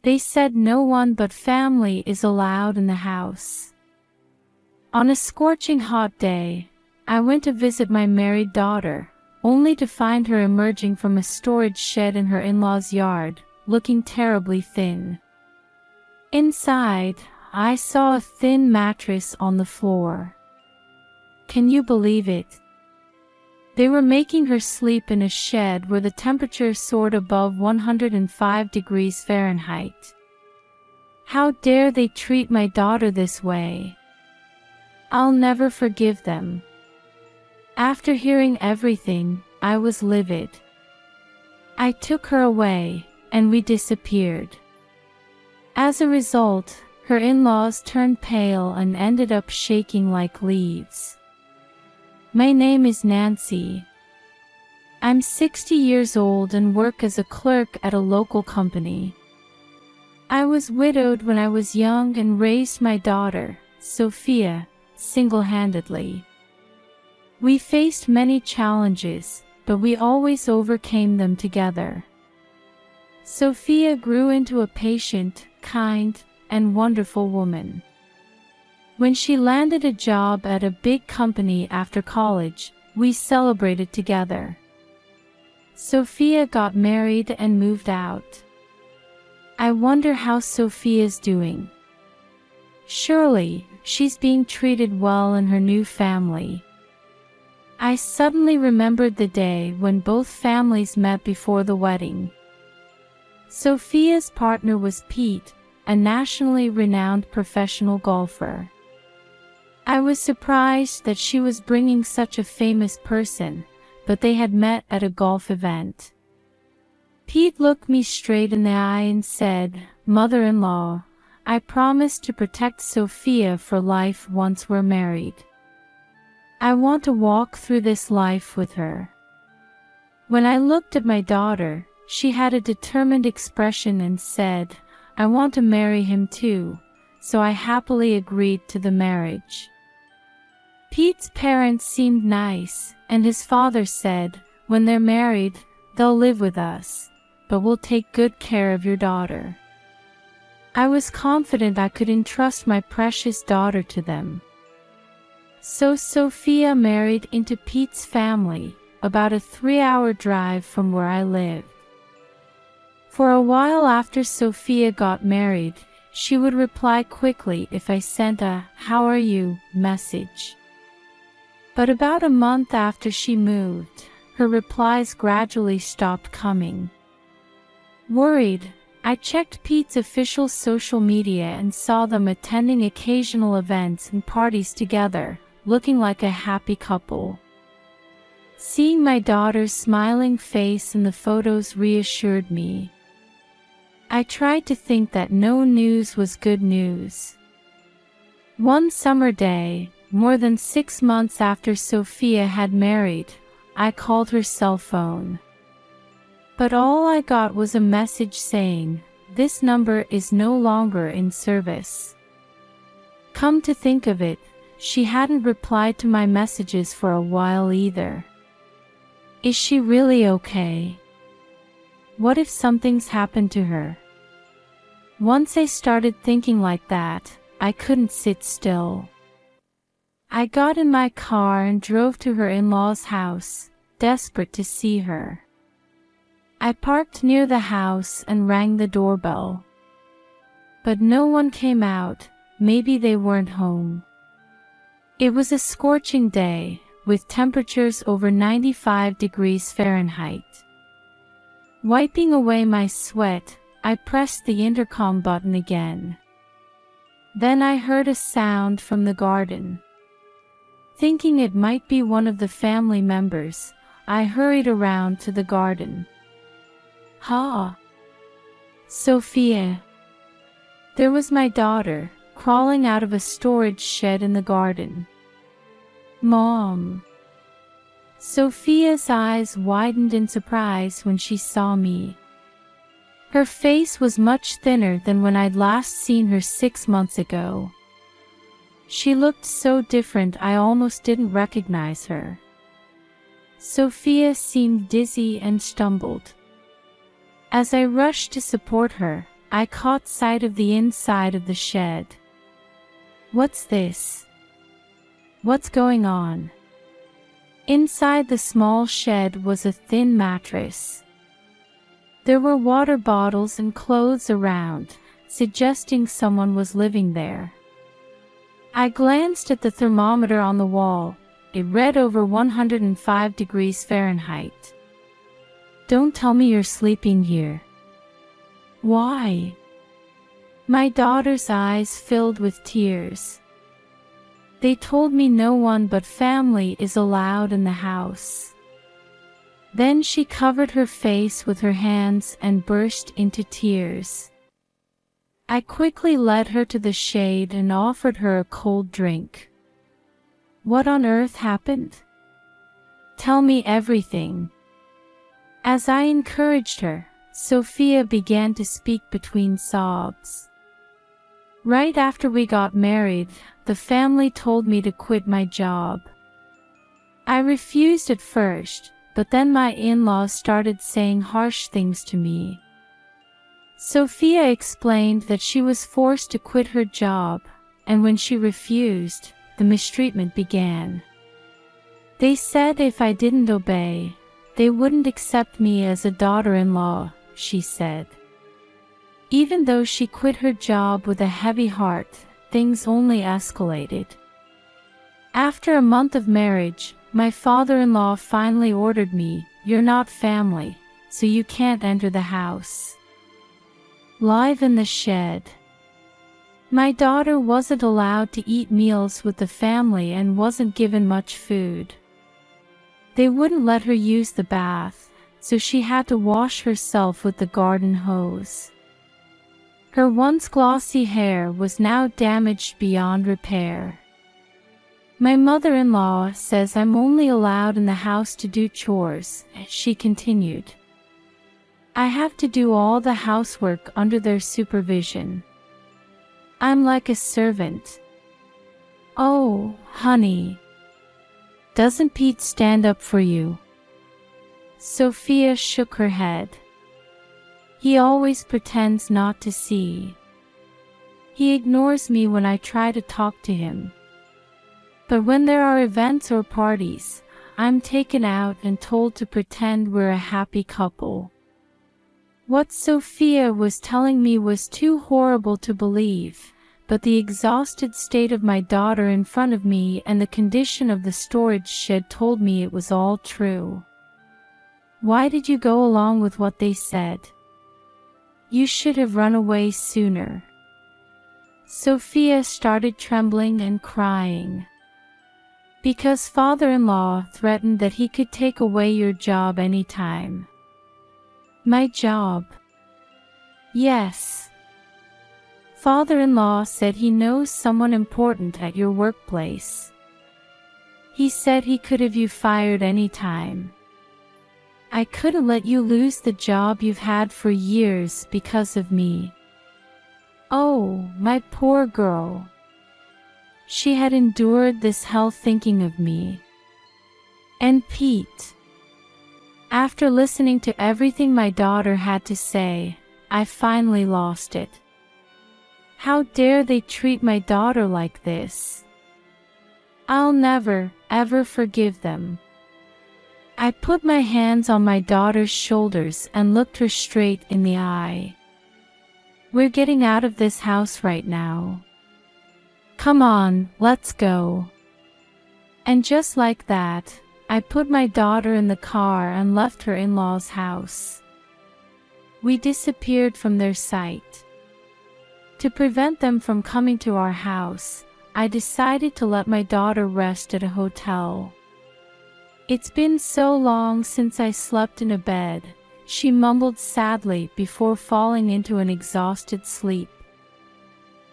They said no one but family is allowed in the house. On a scorching hot day, I went to visit my married daughter, only to find her emerging from a storage shed in her in-laws' yard, looking terribly thin. Inside, I saw a thin mattress on the floor. Can you believe it? They were making her sleep in a shed where the temperature soared above 105 degrees Fahrenheit. How dare they treat my daughter this way? I'll never forgive them. After hearing everything, I was livid. I took her away, and we disappeared. As a result, her in-laws turned pale and ended up shaking like leaves. My name is Nancy. I'm 60 years old and work as a clerk at a local company. I was widowed when I was young and raised my daughter, Sophia, single-handedly. We faced many challenges, but we always overcame them together. Sophia grew into a patient, kind, and wonderful woman. When she landed a job at a big company after college, we celebrated together. Sophia got married and moved out. I wonder how Sophia's doing. Surely, she's being treated well in her new family. I suddenly remembered the day when both families met before the wedding. Sophia's partner was Pete, a nationally renowned professional golfer. I was surprised that she was bringing such a famous person, but they had met at a golf event. Pete looked me straight in the eye and said, "Mother-in-law, I promise to protect Sophia for life once we're married. I want to walk through this life with her." When I looked at my daughter, she had a determined expression and said, "I want to marry him too," so I happily agreed to the marriage. Pete's parents seemed nice, and his father said, "When they're married, they'll live with us, but we'll take good care of your daughter." I was confident I could entrust my precious daughter to them. So Sophia married into Pete's family, about a 3-hour drive from where I lived. For a while after Sophia got married, she would reply quickly if I sent a "How are you?" message. But about a month after she moved, her replies gradually stopped coming. Worried, I checked Pete's official social media and saw them attending occasional events and parties together, looking like a happy couple. Seeing my daughter's smiling face in the photos reassured me. I tried to think that no news was good news. One summer day, more than 6 months after Sophia had married, I called her cell phone. But all I got was a message saying, "This number is no longer in service." Come to think of it, she hadn't replied to my messages for a while either. Is she really okay? What if something's happened to her? Once I started thinking like that, I couldn't sit still. I got in my car and drove to her in-laws' house, desperate to see her. I parked near the house and rang the doorbell. But no one came out, maybe they weren't home. It was a scorching day, with temperatures over 95 degrees Fahrenheit. Wiping away my sweat, I pressed the intercom button again. Then I heard a sound from the garden. Thinking it might be one of the family members, I hurried around to the garden. "Ha! Sophia!" There was my daughter, crawling out of a storage shed in the garden. "Mom!" Sophia's eyes widened in surprise when she saw me. Her face was much thinner than when I'd last seen her 6 months ago. She looked so different I almost didn't recognize her. Sophia seemed dizzy and stumbled. As I rushed to support her, I caught sight of the inside of the shed. What's this? What's going on? Inside the small shed was a thin mattress. There were water bottles and clothes around, suggesting someone was living there. I glanced at the thermometer on the wall. It read over 105 degrees Fahrenheit. Don't tell me you're sleeping here. Why? My daughter's eyes filled with tears. They told me no one but family is allowed in the house. Then she covered her face with her hands and burst into tears. I quickly led her to the shade and offered her a cold drink. What on earth happened? Tell me everything. As I encouraged her, Sophia began to speak between sobs. Right after we got married, the family told me to quit my job. I refused at first, but then my in-laws started saying harsh things to me. Sophia explained that she was forced to quit her job, and when she refused, the mistreatment began. They said if I didn't obey, they wouldn't accept me as a daughter-in-law, she said. Even though she quit her job with a heavy heart, things only escalated. After a month of marriage, my father-in-law finally ordered me, "You're not family, so you can't enter the house." Live in the shed. My daughter wasn't allowed to eat meals with the family and wasn't given much food. They wouldn't let her use the bath, so she had to wash herself with the garden hose. Her once glossy hair was now damaged beyond repair. My mother-in-law says I'm only allowed in the house to do chores, she continued. I have to do all the housework under their supervision. I'm like a servant. Oh, honey. Doesn't Pete stand up for you? Sophia shook her head. He always pretends not to see. He ignores me when I try to talk to him. But when there are events or parties, I'm taken out and told to pretend we're a happy couple. What Sophia was telling me was too horrible to believe, but the exhausted state of my daughter in front of me and the condition of the storage shed told me it was all true. Why did you go along with what they said? You should have run away sooner. Sophia started trembling and crying. Because father-in-law threatened that he could take away your job anytime. My job? Yes. Father-in-law said he knows someone important at your workplace. He said he could have you fired anytime. I couldn't let you lose the job you've had for years because of me. Oh, my poor girl. She had endured this hell thinking of me. And Pete. After listening to everything my daughter had to say, I finally lost it. How dare they treat my daughter like this? I'll never, ever forgive them. I put my hands on my daughter's shoulders and looked her straight in the eye. We're getting out of this house right now. Come on, let's go. And just like that, I put my daughter in the car and left her in-laws' house. We disappeared from their sight. To prevent them from coming to our house, I decided to let my daughter rest at a hotel. It's been so long since I slept in a bed, she mumbled sadly before falling into an exhausted sleep.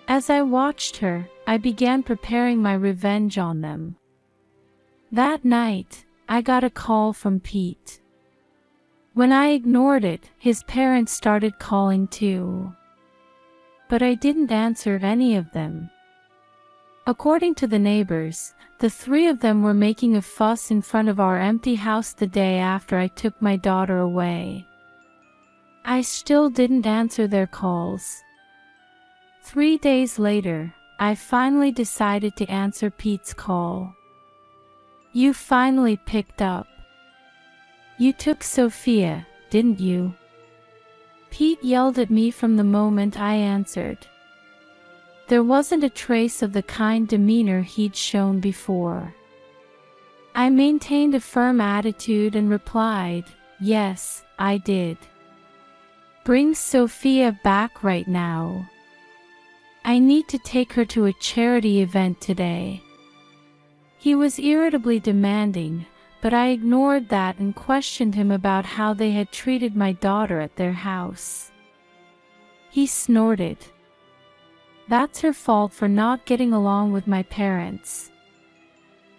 As I watched her, I began preparing my revenge on them. That night, I got a call from Pete. When I ignored it, his parents started calling too. But I didn't answer any of them. According to the neighbors, the three of them were making a fuss in front of our empty house the day after I took my daughter away. I still didn't answer their calls. 3 days later, I finally decided to answer Pete's call. "You finally picked up. You took Sophia, didn't you?" Pete yelled at me from the moment I answered. There wasn't a trace of the kind demeanor he'd shown before. I maintained a firm attitude and replied, "Yes, I did. Bring Sophia back right now. I need to take her to a charity event today." He was irritably demanding, but I ignored that and questioned him about how they had treated my daughter at their house. He snorted. "That's her fault for not getting along with my parents.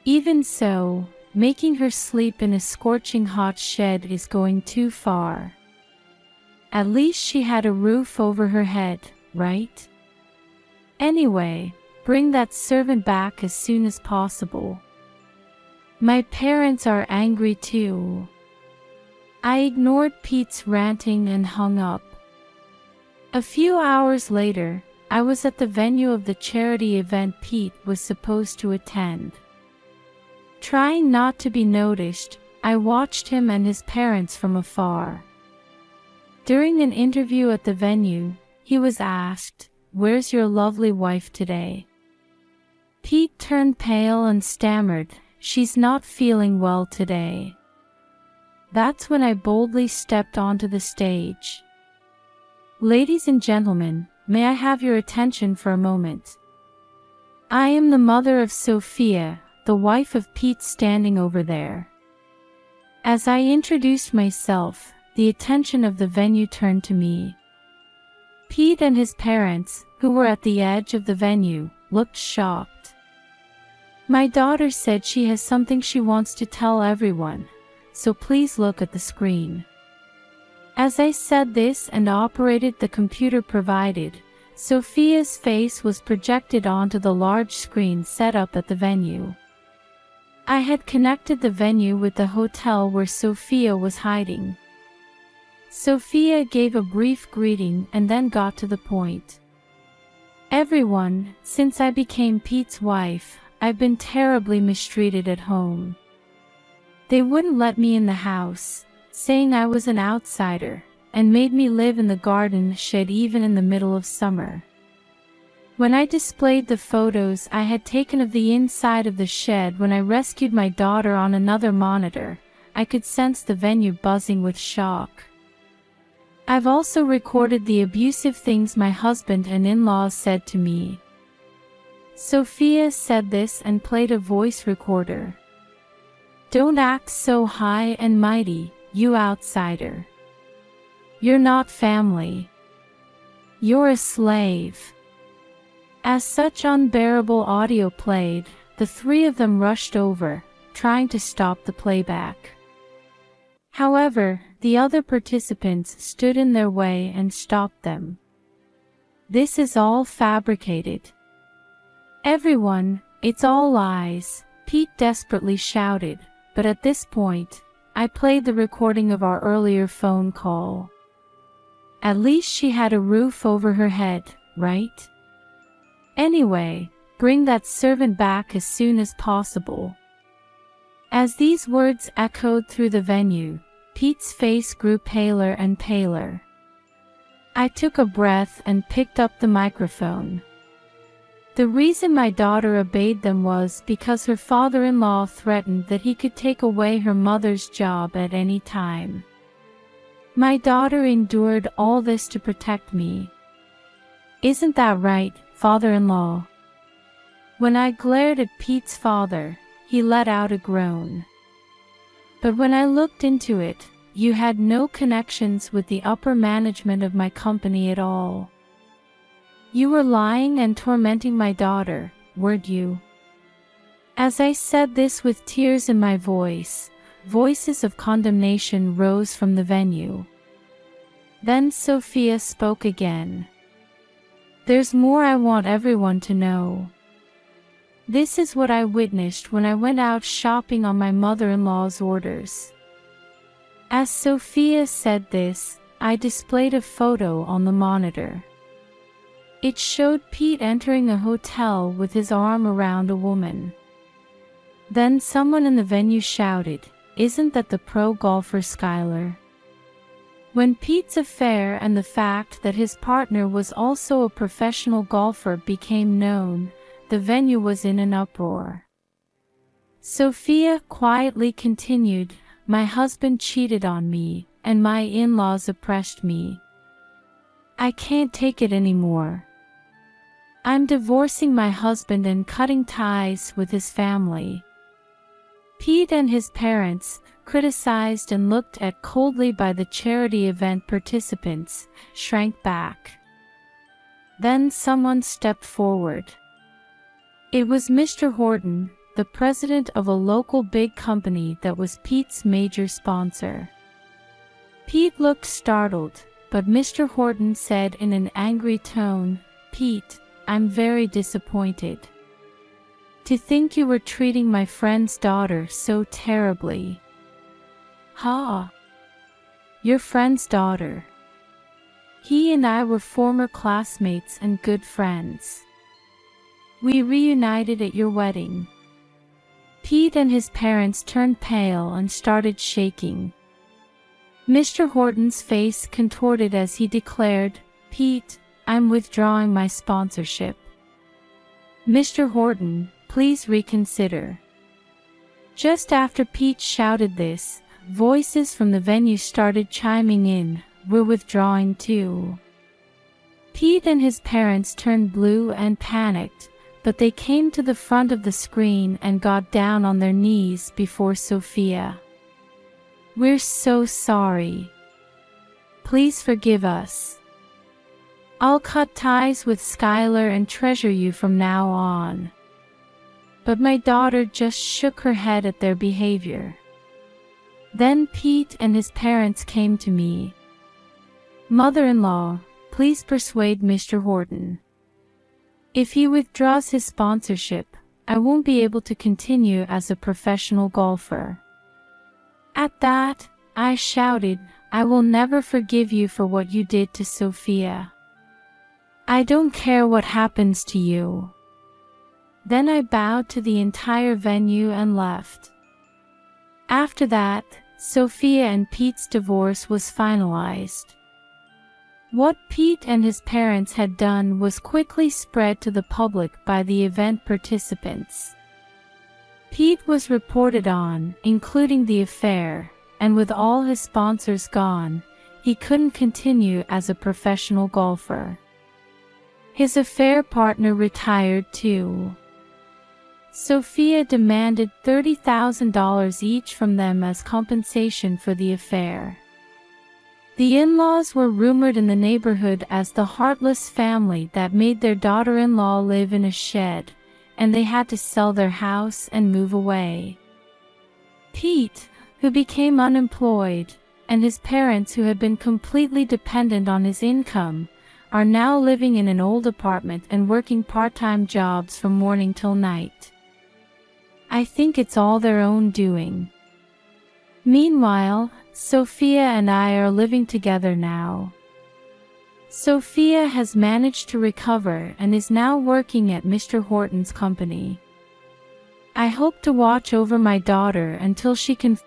Even so, making her sleep in a scorching hot shed is going too far. At least she had a roof over her head, right? Anyway, bring that servant back as soon as possible. My parents are angry too." I ignored Pete's ranting and hung up. A few hours later, I was at the venue of the charity event Pete was supposed to attend. Trying not to be noticed, I watched him and his parents from afar. During an interview at the venue, he was asked, "Where's your lovely wife today?" Pete turned pale and stammered, "She's not feeling well today." That's when I boldly stepped onto the stage. "Ladies and gentlemen, may I have your attention for a moment? I am the mother of Sophia, the wife of Pete standing over there." As I introduced myself, the attention of the venue turned to me. Pete and his parents, who were at the edge of the venue, looked shocked. "My daughter said she has something she wants to tell everyone, so please look at the screen." As I said this and operated the computer provided, Sophia's face was projected onto the large screen set up at the venue. I had connected the venue with the hotel where Sophia was hiding. Sophia gave a brief greeting and then got to the point. "Everyone, since I became Pete's wife, I've been terribly mistreated at home. They wouldn't let me in the house, saying I was an outsider, and made me live in the garden shed even in the middle of summer. When I displayed the photos I had taken of the inside of the shed when I rescued my daughter on another monitor, I could sense the venue buzzing with shock. I've also recorded the abusive things my husband and in-laws said to me." Sophia said this and played a voice recorder. "Don't act so high and mighty, you outsider. You're not family. You're a slave." As such unbearable audio played, the three of them rushed over, trying to stop the playback. However, the other participants stood in their way and stopped them. "This is all fabricated. Everyone, it's all lies," Pete desperately shouted, but at this point, I played the recording of our earlier phone call. "At least she had a roof over her head, right? Anyway, bring that servant back as soon as possible." As these words echoed through the venue, Pete's face grew paler and paler. I took a breath and picked up the microphone. The reason my daughter obeyed them was because her father-in-law threatened that he could take away her mother's job at any time. My daughter endured all this to protect me. Isn't that right, father-in-law? When I glared at Pete's father, he let out a groan. But when I looked into it, you had no connections with the upper management of my company at all. You were lying and tormenting my daughter, weren't you? As I said this with tears in my voice, voices of condemnation rose from the venue. Then Sophia spoke again. There's more I want everyone to know. This is what I witnessed when I went out shopping on my mother-in-law's orders. As Sophia said this, I displayed a photo on the monitor. It showed Pete entering a hotel with his arm around a woman. Then someone in the venue shouted, "Isn't that the pro golfer Skylar?" When Pete's affair and the fact that his partner was also a professional golfer became known, the venue was in an uproar. Sophia quietly continued, "My husband cheated on me, and my in-laws oppressed me. I can't take it anymore. I'm divorcing my husband and cutting ties with his family." Pete and his parents, criticized and looked at coldly by the charity event participants, shrank back. Then someone stepped forward. It was Mr. Horton, the president of a local big company that was Pete's major sponsor. Pete looked startled, but Mr. Horton said in an angry tone, "Pete, I'm very disappointed. To think you were treating my friend's daughter so terribly." "Ha! Your friend's daughter. He and I were former classmates and good friends. We reunited at your wedding." Pete and his parents turned pale and started shaking. Mr. Horton's face contorted as he declared, "Pete, I'm withdrawing my sponsorship. Mr. Horton, please reconsider." Just after Pete shouted this, voices from the venue started chiming in, "We're withdrawing too." Pete and his parents turned blue and panicked, but they came to the front of the screen and got down on their knees before Sophia. "We're so sorry. Please forgive us. I'll cut ties with Skylar and treasure you from now on." But my daughter just shook her head at their behavior. Then Pete and his parents came to me. "Mother-in-law, please persuade Mr. Horton. If he withdraws his sponsorship, I won't be able to continue as a professional golfer." At that, I shouted, "I will never forgive you for what you did to Sophia. I don't care what happens to you." Then I bowed to the entire venue and left. After that, Sophia and Pete's divorce was finalized. What Pete and his parents had done was quickly spread to the public by the event participants. Pete was reported on, including the affair, and with all his sponsors gone, he couldn't continue as a professional golfer. His affair partner retired too. Sophia demanded $30,000 each from them as compensation for the affair. The in-laws were rumored in the neighborhood as the heartless family that made their daughter-in-law live in a shed, and they had to sell their house and move away. Pete, who became unemployed, and his parents who had been completely dependent on his income, are now living in an old apartment and working part-time jobs from morning till night. I think it's all their own doing. Meanwhile, Sophia and I are living together now. Sophia has managed to recover and is now working at Mr. Horton's company. I hope to watch over my daughter until she can